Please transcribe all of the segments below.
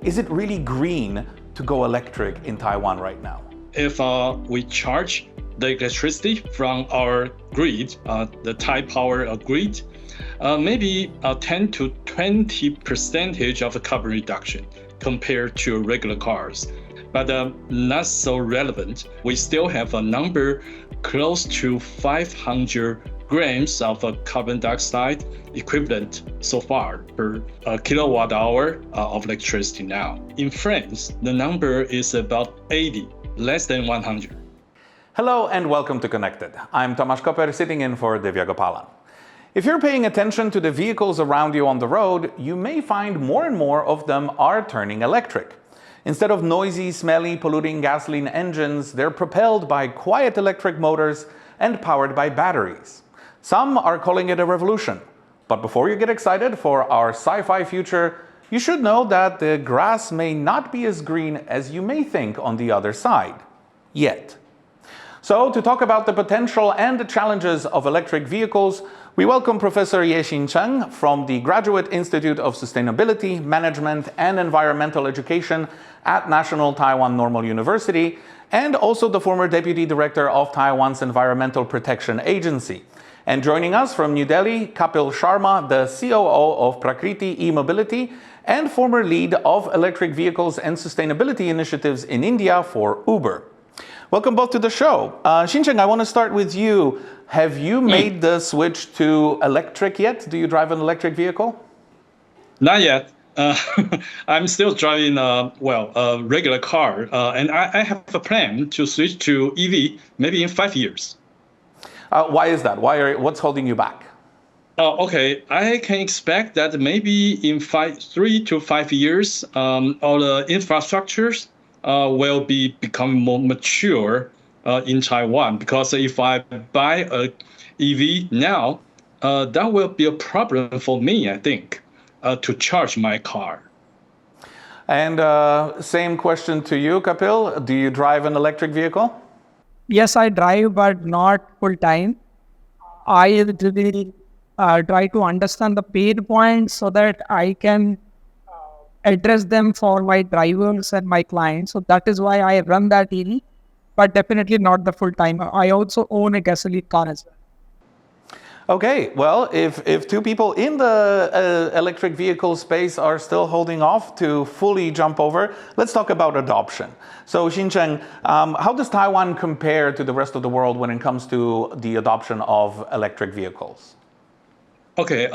is it really green to go electric in Taiwan right now? If we charge the electricity from our grid, the Thai power grid, maybe 10 to 20% of carbon reduction compared to regular cars. But not so relevant. We still have a number close to 500 grams of carbon dioxide equivalent so far per kilowatt hour of electricity now. In France, the number is about 80, less than 100. Hello and welcome to Connected. I'm Tomasz Koper, sitting in for Divya Gopalan. If you're paying attention to the vehicles around you on the road, you may find more and more of them are turning electric. Instead of noisy, smelly, polluting gasoline engines, they're propelled by quiet electric motors and powered by batteries. Some are calling it a revolution. But before you get excited for our sci-fi future, you should know that the grass may not be as green as you may think on the other side. Yet. So, to talk about the potential and the challenges of electric vehicles, we welcome Professor Yeh Shin-cheng from the Graduate Institute of Sustainability, Management and Environmental Education at National Taiwan Normal University, and also the former Deputy Director of Taiwan's Environmental Protection Agency. And joining us from New Delhi, Kapil Sharma, the COO of Prakriti E-mobility and former lead of electric vehicles and sustainability initiatives in India for Uber. Welcome both to the show. Shin-cheng, I want to start with you. Have you made the switch to electric yet? Do you drive an electric vehicle? Not yet. I'm still driving a regular car, and I have a plan to switch to EV maybe in 5 years. Why is that? What's holding you back? Okay, I can expect that maybe in 3 to 5 years, all the infrastructures will be becoming more mature in Taiwan. Because if I buy a EV now, that will be a problem for me, I think, to charge my car. And same question to you, Kapil. Do you drive an electric vehicle? Yes, I drive, but not full time. I really try to understand the pain points so that I can address them for my drivers and my clients. So that is why I run that EV, but definitely not the full time. I also own a gasoline car as well. Okay, well, if two people in the electric vehicle space are still holding off to fully jump over, let's talk about adoption. So, Shin-cheng, how does Taiwan compare to the rest of the world when it comes to the adoption of electric vehicles? Okay,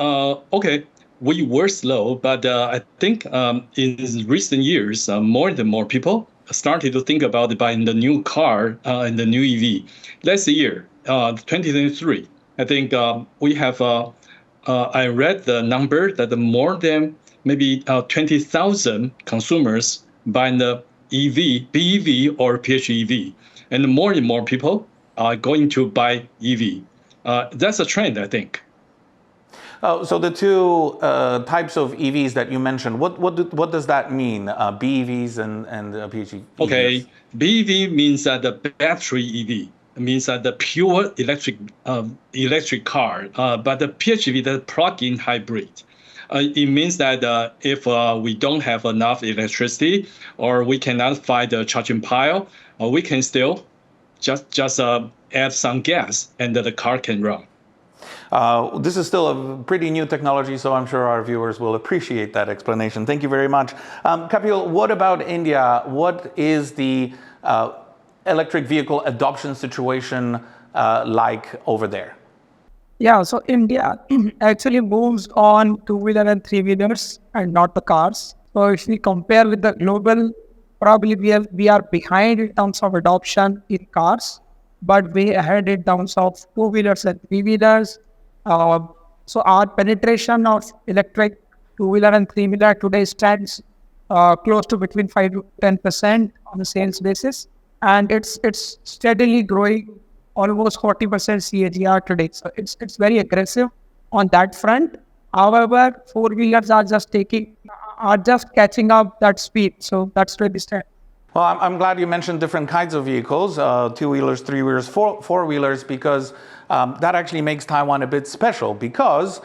we were slow, but I think in recent years, more and more people started to think about buying the new car and the new EV. Last year, 2023. I think we have, I read the number that more than maybe 20,000 consumers buying the EV, BEV or PHEV. And more people are going to buy EV. That's a trend, I think. So the two types of EVs that you mentioned, what does that mean, BEVs and PHEVs? Okay, BEV means that the battery EV. Means that the pure electric car, but the PHEV, the plug-in hybrid. It means that if we don't have enough electricity or we cannot find a charging pile, we can still just add some gas and the car can run. This is still a pretty new technology, so I'm sure our viewers will appreciate that explanation. Thank you very much. Kapil, what about India? What is the electric vehicle adoption situation like over there? Yeah, so India actually moves on two-wheeler and three-wheelers and not the cars. So if we compare with the global, probably we are behind in terms of adoption in cars, but way ahead in terms of two-wheelers and three-wheelers. So our penetration of electric two-wheeler and three-wheeler today stands close to between 5 to 10% on a sales basis. And it's steadily growing, almost 40% CAGR today. So it's very aggressive on that front. However, four-wheelers are just catching up that speed. So that's where we stand. Well, I'm glad you mentioned different kinds of vehicles, two-wheelers, three-wheelers, four-wheelers, because that actually makes Taiwan a bit special, because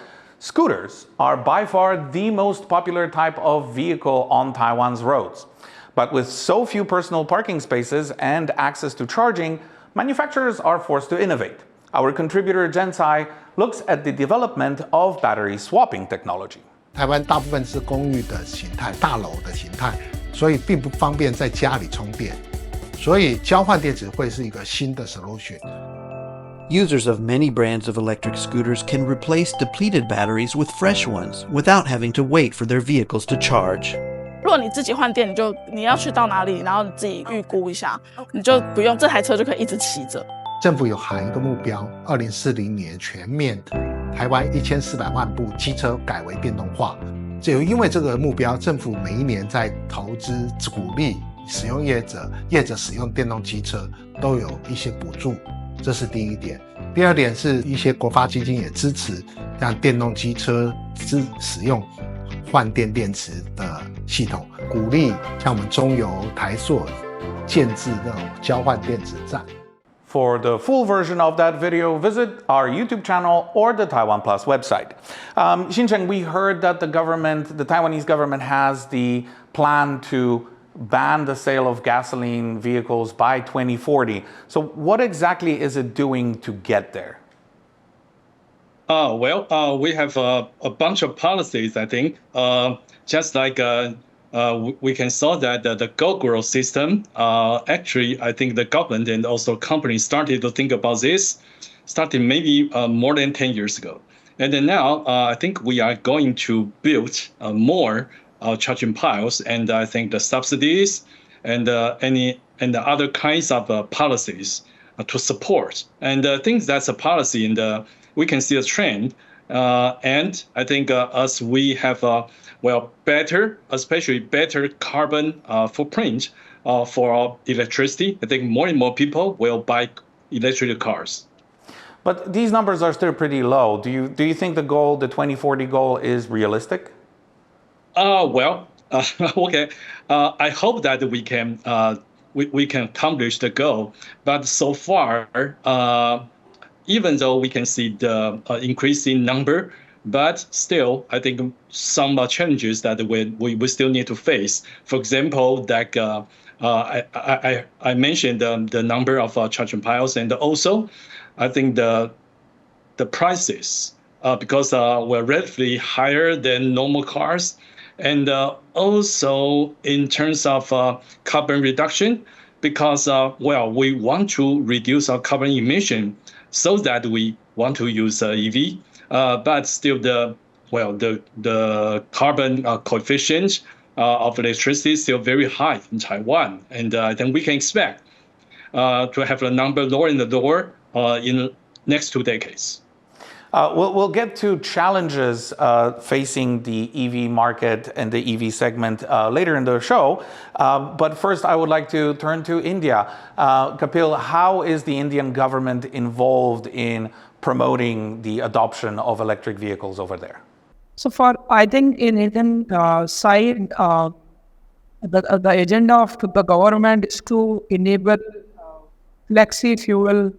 Scooters are by far the most popular type of vehicle on Taiwan's roads. But with so few personal parking spaces and access to charging, manufacturers are forced to innovate. Our contributor Jen Tsai looks at the development of battery swapping technology. 台湾大部分是公寓的形态、大楼的形态，所以并不方便在家里充电，所以交换电池会是一个新的 solution。 Users of many brands of electric scooters can replace depleted batteries with fresh ones without having to wait for their vehicles to charge. 如果你自己换电，你要去到哪里，然后你自己预估一下，你就不用这台车就可以一直骑着。政府有喊一个目标，2040年全面台湾1400万部机车改为电动化。就因为这个目标，政府每一年在投资鼓励使用业者使用电动机车都有一些补助。 这是第一点。第二点是一些国发基金也支持让电动机车使用换电电池的系统，鼓励像我们中油、台塑建制那种交换电池站。 For the full version of that video, visit our YouTube channel or the TaiwanPlus website. Shin-cheng, we heard that the Taiwanese government has the plan to ban the sale of gasoline vehicles by 2040. So what exactly is it doing to get there? We have a bunch of policies, I think. Just like we can saw that the Go Growth system, actually, I think the government and also companies started to think about this, starting maybe more than 10 years ago. And then now, I think we are going to build more charging piles, and I think the subsidies and the other kinds of policies to support. And I think that's a policy, and we can see a trend. And I think as we have especially better carbon footprint for electricity, I think more and more people will buy electric cars. But these numbers are still pretty low. Do you think the 2040 goal is realistic? Okay. I hope that we can accomplish the goal. But so far, even though we can see the increasing number, but still, I think some challenges that we still need to face. For example, like I mentioned the number of charging piles, and also I think the prices because we're relatively higher than normal cars. And also in terms of carbon reduction, because we want to reduce our carbon emission, so that we want to use EV, but still the carbon coefficient of electricity is still very high in Taiwan, and then we can expect to have the number lower and lower in the next 2 decades. We'll get to challenges facing the EV market and the EV segment later in the show. But first, I would like to turn to India. Kapil, how is the Indian government involved in promoting the adoption of electric vehicles over there? So I think in Indian side, the agenda of the government is to enable flexi fuel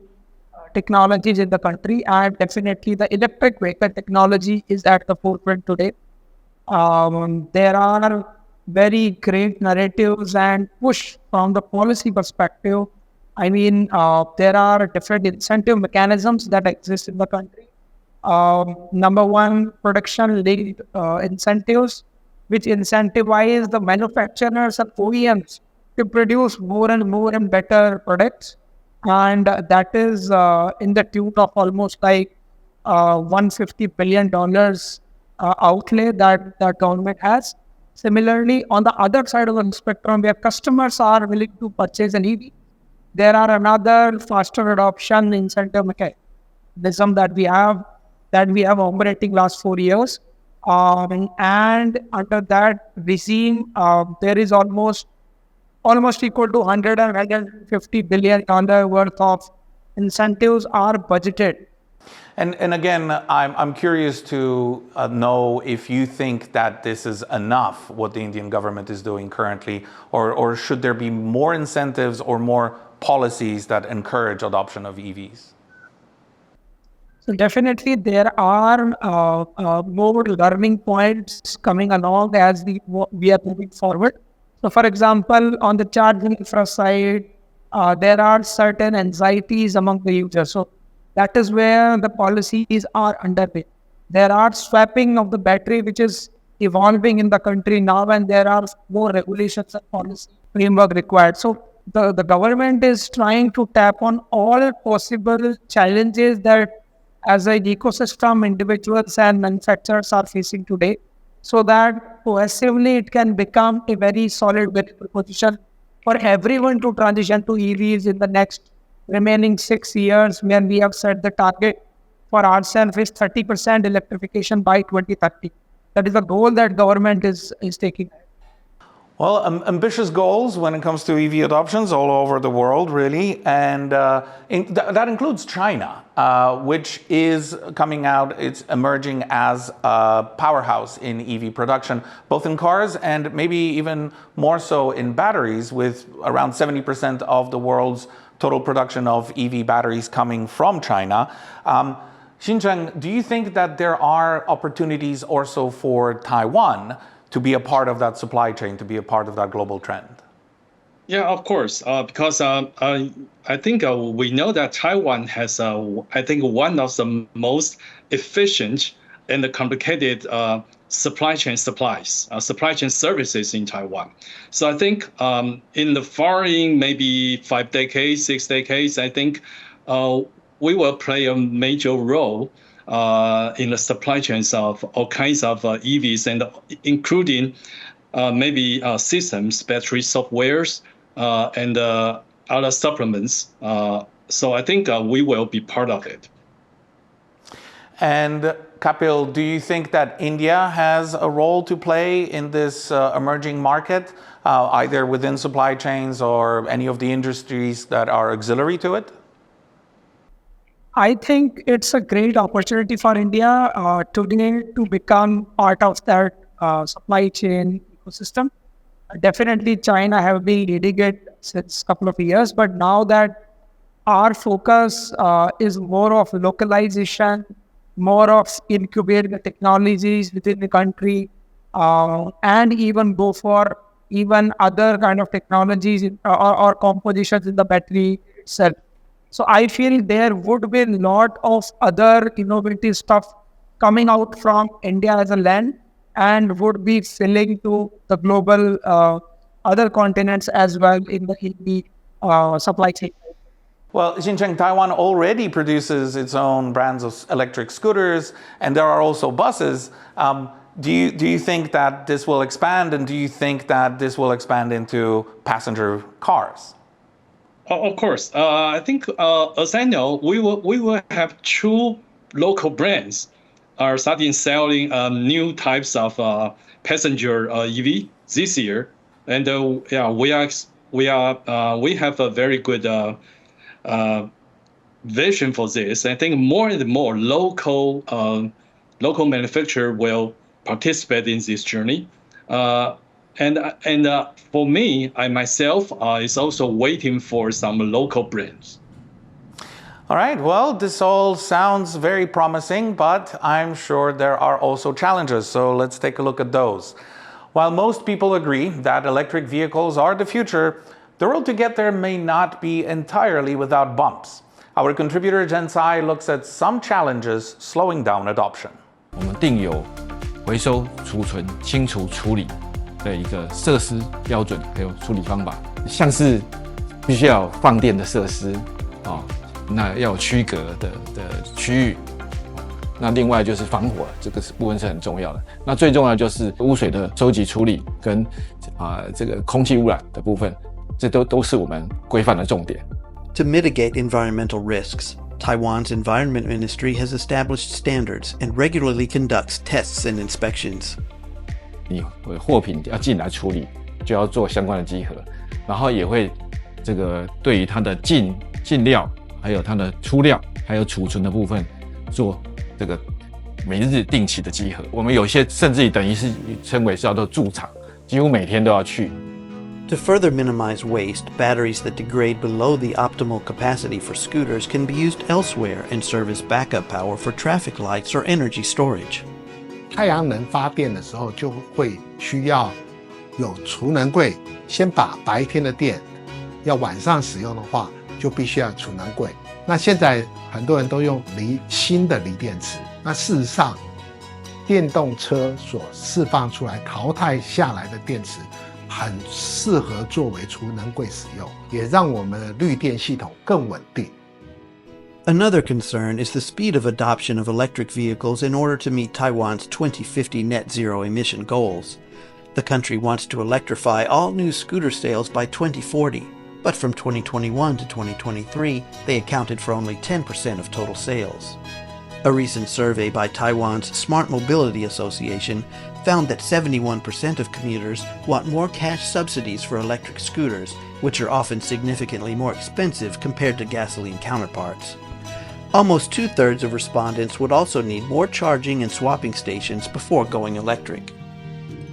technologies in the country, and definitely the electric vehicle technology is at the forefront today. There are very great narratives and push from the policy perspective. I mean, there are different incentive mechanisms that exist in the country. Number one, production-linked incentives, which incentivize the manufacturers and OEMs to produce more and better products. And that is in the tune of almost like $150 billion outlay that the government has. Similarly, on the other side of the spectrum, where customers are willing to purchase an EV, there are another faster adoption incentive mechanism that we have operating last 4 years. And under that regime, there is almost equal to $150 billion worth of incentives are budgeted. And again, I'm curious to know if you think that this is enough, what the Indian government is doing currently, or should there be more incentives or more policies that encourage adoption of EVs? So definitely there are more learning points coming along as we are moving forward. So for example, on the charging infra side, there are certain anxieties among the users. So that is where the policies are underway. There are swapping of the battery, which is evolving in the country now, and there are more regulations and policy framework required. So the government is trying to tap on all possible challenges that as an ecosystem individuals and manufacturers are facing today, so that cohesively it can become a very solid value proposition for everyone to transition to EVs in the next remaining 6 years, where we have set the target for ourselves is 30% electrification by 2030. That is the goal that government is taking. Well, ambitious goals when it comes to EV adoptions all over the world, really. And that includes China, which is coming out, it's emerging as a powerhouse in EV production, both in cars and maybe even more so in batteries, with around 70% of the world's total production of EV batteries coming from China. Shin-cheng, do you think that there are opportunities also for Taiwan to be a part of that supply chain, to be a part of that global trend? Yeah, of course, because I think we know that Taiwan has, I think, one of the most efficient and complicated supply chain services in Taiwan. So I think in the following maybe 5 decades, 6 decades, I think we will play a major role in the supply chains of all kinds of EVs, and including maybe systems, battery softwares, and other supplements. So I think we will be part of it. And Kapil, do you think that India has a role to play in this emerging market, either within supply chains or any of the industries that are auxiliary to it? I think it's a great opportunity for India today to become part of that supply chain ecosystem. Definitely China have been leading it since a couple of years, but now that our focus is more of localization, more of incubating the technologies within the country, and even go for even other kind of technologies or compositions in the battery itself. So I feel there would be a lot of other innovative stuff coming out from India as a land, and would be filling to the global other continents as well in the EV supply chain. Well, Shin-cheng, Taiwan already produces its own brands of electric scooters, and there are also buses. Do you think that this will expand, and do you think that this will expand into passenger cars? Of course, I think as I know, we will have 2 local brands are starting selling new types of passenger EV this year, and yeah, we have a very good vision for this. I think more and more local manufacturer will participate in this journey. And for me, I myself is also waiting for some local brands. All right, well, this all sounds very promising, but I'm sure there are also challenges, so let's take a look at those. While most people agree that electric vehicles are the future, the road to get there may not be entirely without bumps. Our contributor Jen Tsai looks at some challenges slowing down adoption. 我们定有回收、储存、清除、处理的一个设施标准，还有处理方法，像是必须要有放电的设施啊，那要有区隔的区域。那另外就是防火，这个部分是很重要的。那最重要的就是污水的收集处理跟这个空气污染的部分，这都是我们规范的重点。To mitigate environmental risks, Taiwan's Environment Ministry has established standards and regularly conducts tests and inspections. 你货品要进来处理，就要做相关的稽核，然后也会这个对于它的进料，还有它的出料，还有储存的部分，做这个每日定期的稽核。我们有些甚至于等于是称为是叫做驻场，几乎每天都要去。To further minimize waste, batteries that degrade below the optimal capacity for scooters can be used elsewhere and serve as backup power for traffic lights or energy storage. 太阳能发电的时候，就会需要有储能柜，先把白天的电要晚上使用的话，就必须要储能柜。那现在很多人都用新的锂电池，那事实上，电动车所释放出来淘汰下来的电池，很适合作为储能柜使用，也让我们的绿电系统更稳定。Another concern is the speed of adoption of electric vehicles in order to meet Taiwan's 2050 net zero emission goals. The country wants to electrify all new scooter sales by 2040, but from 2021 to 2023, they accounted for only 10% of total sales. A recent survey by Taiwan's Smart Mobility Association found that 71% of commuters want more cash subsidies for electric scooters, which are often significantly more expensive compared to gasoline counterparts. Almost 2/3 of respondents would also need more charging and swapping stations before going electric.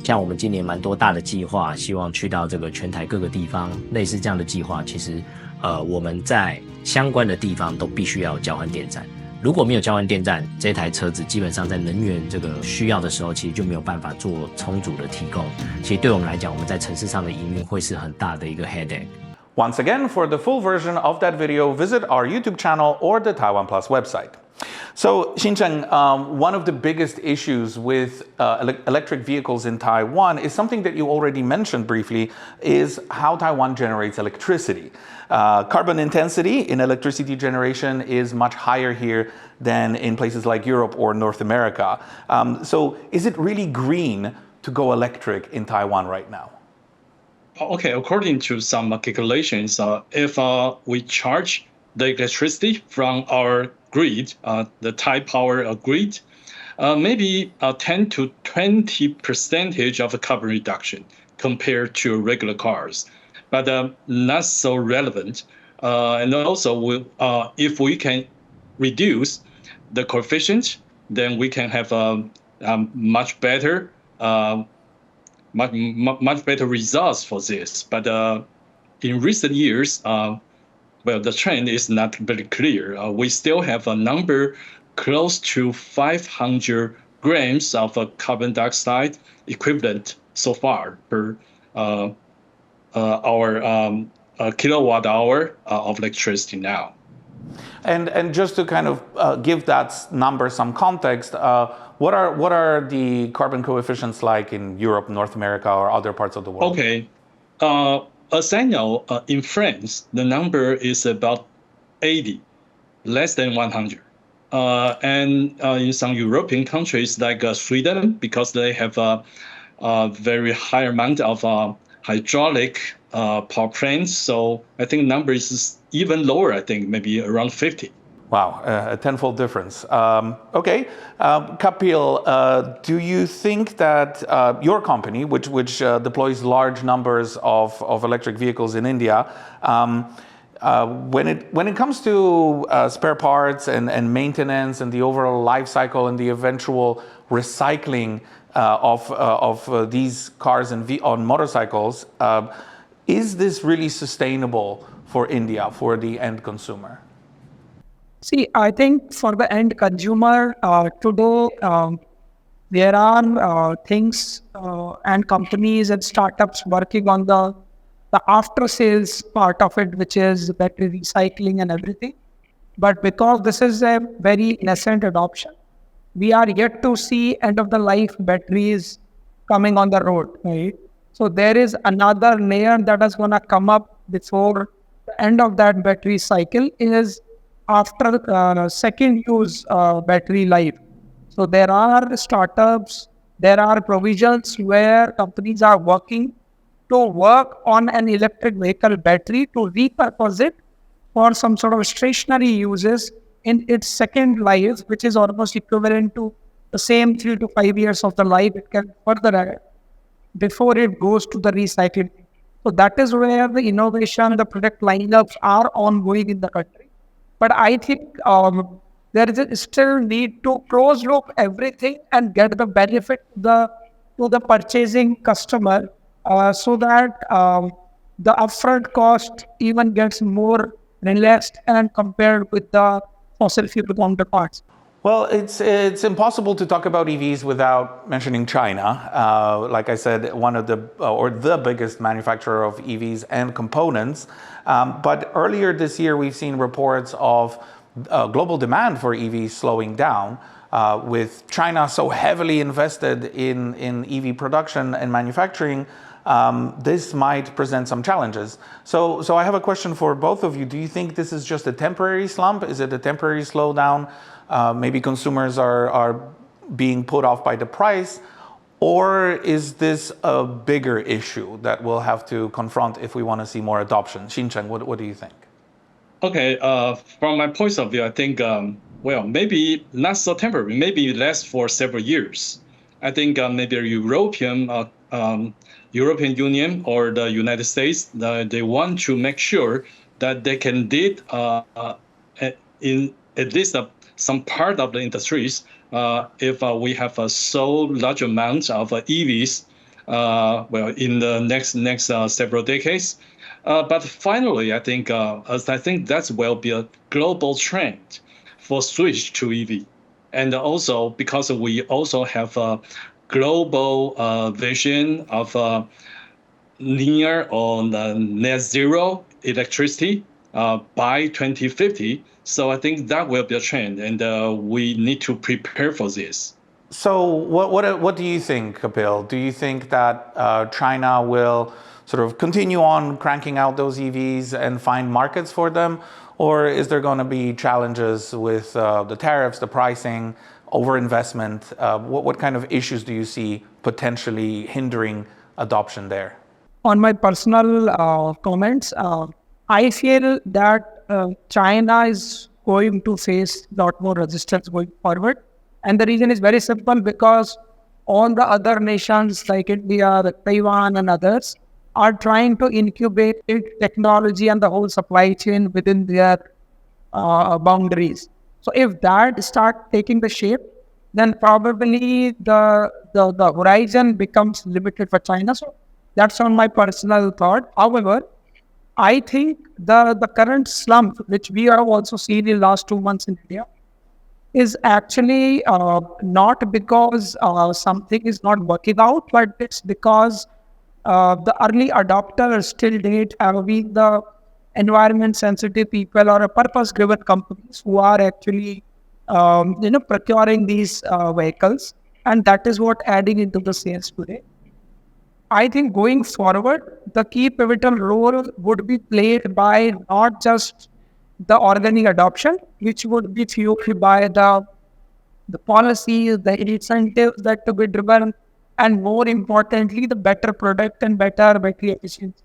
像我们今年蛮多大的计划，希望去到这个全台各个地方，类似这样的计划，其实我们在相关的地方都必须要有交换电站。如果没有交换电站，这台车子基本上在能源这个需要的时候，其实就没有办法做充足的提供。其实对我们来讲，我们在城市上的营运会是很大的一个 headache。Once again, for the full version of that video, visit our YouTube channel or the TaiwanPlus website. So, Yeh-Shin-cheng, one of the biggest issues with electric vehicles in Taiwan is something that you already mentioned briefly, is how Taiwan generates electricity. Carbon intensity in electricity generation is much higher here than in places like Europe or North America. So, is it really green to go electric in Taiwan right now? Okay, according to some calculations, if we charge the electricity from our grid, the Thai power grid, maybe 10 to 20% of carbon reduction compared to regular cars, but not so relevant. And also, if we can reduce the coefficient, then we can have a much better much better results for this. But in recent years, the trend is not very clear. We still have a number close to 500 grams of carbon dioxide equivalent so far per our kilowatt hour of electricity now. And just to kind of give that number some context, what are the carbon coefficients like in Europe, North America, or other parts of the world? Okay. As I know, in France, the number is about 80, less than 100. And in some European countries like Sweden, because they have a very high amount of hydraulic power plants, so I think the number is even lower, I think, maybe around 50. Wow, a tenfold difference. Okay, Kapil, do you think that your company, which deploys large numbers of electric vehicles in India, when it comes to spare parts and maintenance and the overall life cycle and the eventual recycling of these cars and on motorcycles, is this really sustainable for India, for the end consumer? See, I think for the end consumer, today there are things and companies and startups working on the after-sales part of it, which is battery recycling and everything. But because this is a very nascent adoption, we are yet to see end-of-the-life batteries coming on the road, right? So there is another layer that is going to come up before the end of that battery cycle is after second use battery life. So there are startups, there are provisions where companies are working to work on an electric vehicle battery to repurpose it for some sort of stationary uses in its second life, which is almost equivalent to the same 3 to 5 years of the life it can further add before it goes to the recycling. So that is where the innovation, the product lineups are ongoing in the country. But I think there is a still need to close loop everything and get the benefit to the purchasing customer so that the upfront cost even gets more relaxed and compared with the fossil fuel counterparts. Well, it's impossible to talk about EVs without mentioning China. Like I said, one of the or the biggest manufacturer of EVs and components. But earlier this year, we've seen reports of global demand for EVs slowing down. With China so heavily invested in EV production and manufacturing, this might present some challenges. So I have a question for both of you. Do you think this is just a temporary slump? Is it a temporary slowdown? Maybe consumers are being put off by the price, or is this a bigger issue that we'll have to confront if we want to see more adoption? Shin-cheng, what do you think? Okay, from my point of view, I think, well, maybe not so temporary, maybe last for several years. I think maybe European Union or the United States, they want to make sure that they can lead in at least some part of the industries. If we have a so large amount of EVs, well, in the next several decades. But finally, I think that will be a global trend for switch to EV, and also because we also have a global vision of near or net zero electricity by 2050. So I think that will be a trend, and we need to prepare for this. So what do you think, Kapil? Do you think that China will sort of continue on cranking out those EVs and find markets for them? Or is there going to be challenges with the tariffs, the pricing, overinvestment? What kind of issues do you see potentially hindering adoption there? On my personal comments, I feel that China is going to face a lot more resistance going forward. And the reason is very simple, because all the other nations like India, Taiwan and others are trying to incubate technology and the whole supply chain within their boundaries. So if that start taking the shape, then probably the horizon becomes limited for China. So that's on my personal thought. However, I think the current slump, which we have also seen in the last 2 months in India, is actually not because something is not working out, but it's because the early adopters till date have been the environment sensitive people or a purpose driven companies who are actually procuring these vehicles, and that is what adding into the sales today. I think going forward, the key pivotal role would be played by not just the organic adoption, which would be fueled by the policies, the incentives that to be driven, and more importantly, the better product and better battery efficiencies.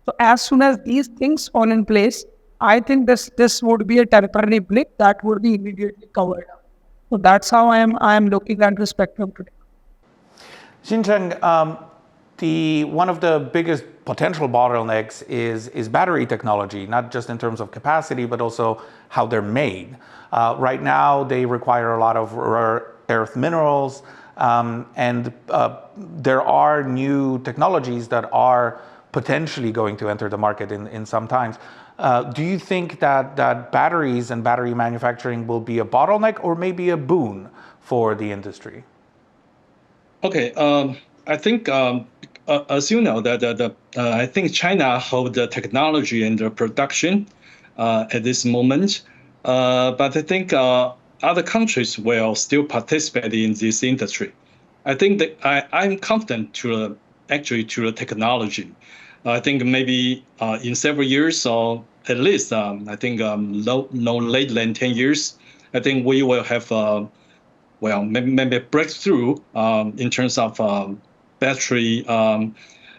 So as soon as these things fall in place, I think this would be a temporary blip that would be immediately covered up. So that's how I am looking at the spectrum today. Shin-cheng, one of the biggest potential bottlenecks is battery technology, not just in terms of capacity, but also how they're made. Right now, they require a lot of rare earth minerals, and there are new technologies that are potentially going to enter the market in some times. Do you think that batteries and battery manufacturing will be a bottleneck or maybe a boon for the industry? Okay, I think as you know that I think China holds the technology and the production at this moment, but I think other countries will still participate in this industry. I think that I'm confident to the technology. I think maybe in several years, or at least I think no later than 10 years, I think we will have maybe a breakthrough in terms of battery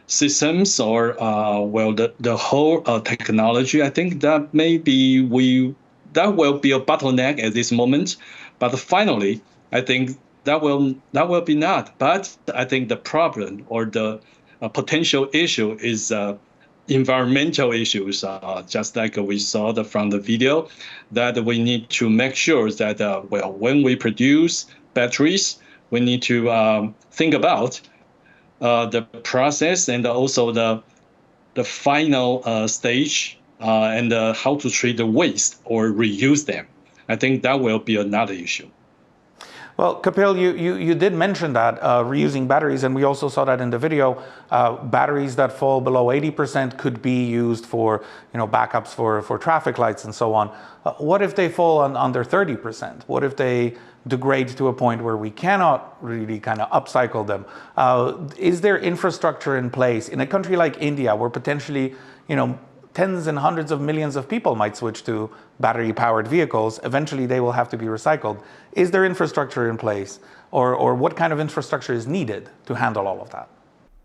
systems or the whole technology. I think that maybe that will be a bottleneck at this moment, but finally I think that will be not. But I think the problem or the potential issue is environmental issues, just like we saw from the video, that we need to make sure that when we produce batteries, we need to think about the process and also the final stage and how to treat the waste or reuse them. I think that will be another issue. Well, Kapil, you did mention that, reusing batteries, and we also saw that in the video. Batteries that fall below 80% could be used for, backups for traffic lights and so on. What if they fall under 30%? What if they degrade to a point where we cannot really kind of upcycle them? Is there infrastructure in place in a country like India where potentially, tens and hundreds of millions of people might switch to battery-powered vehicles? Eventually, they will have to be recycled. Is there infrastructure in place, or what kind of infrastructure is needed to handle all of that?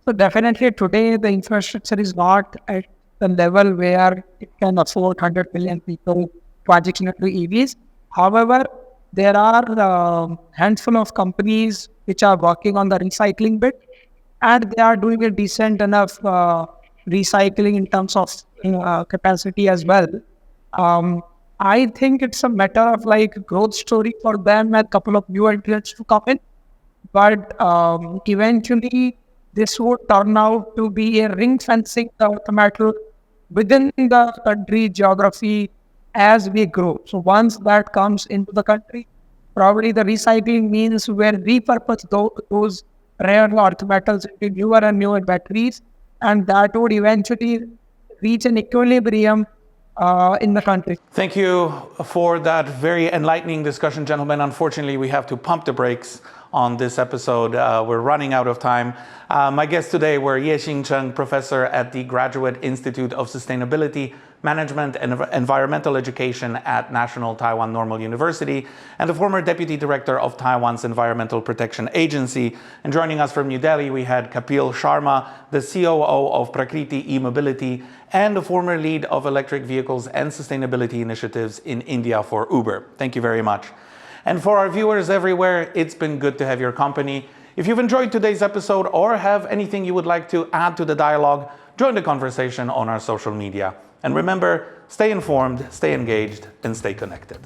So definitely today, the infrastructure is not at the level where it can afford 100 million people transitioning to EVs. However, there are a handful of companies which are working on the recycling bit, and they are doing a decent enough recycling in terms of capacity as well. I think it's a matter of growth story for them and a couple of new entrants to come in. But eventually, this would turn out to be a ring fencing the matter within the country geography as we grow. So once that comes into the country, probably the recycling means we'll repurpose those rare earth metals into newer and newer batteries, and that would eventually reach an equilibrium in the country. Thank you for that very enlightening discussion, gentlemen. Unfortunately, we have to pump the brakes on this episode. We're running out of time. My guests today were Yeh Shin-cheng, professor at the Graduate Institute of Sustainability, Management and Environmental Education at National Taiwan Normal University, and the former deputy director of Taiwan's Environmental Protection Agency. And joining us from New Delhi, we had Kapil Sharma, the COO of Prakriti E-mobility, and the former lead of electric vehicles and sustainability initiatives in India for Uber. Thank you very much. And for our viewers everywhere, it's been good to have your company. If you've enjoyed today's episode or have anything you would like to add to the dialogue, join the conversation on our social media. And remember, stay informed, stay engaged, and stay connected.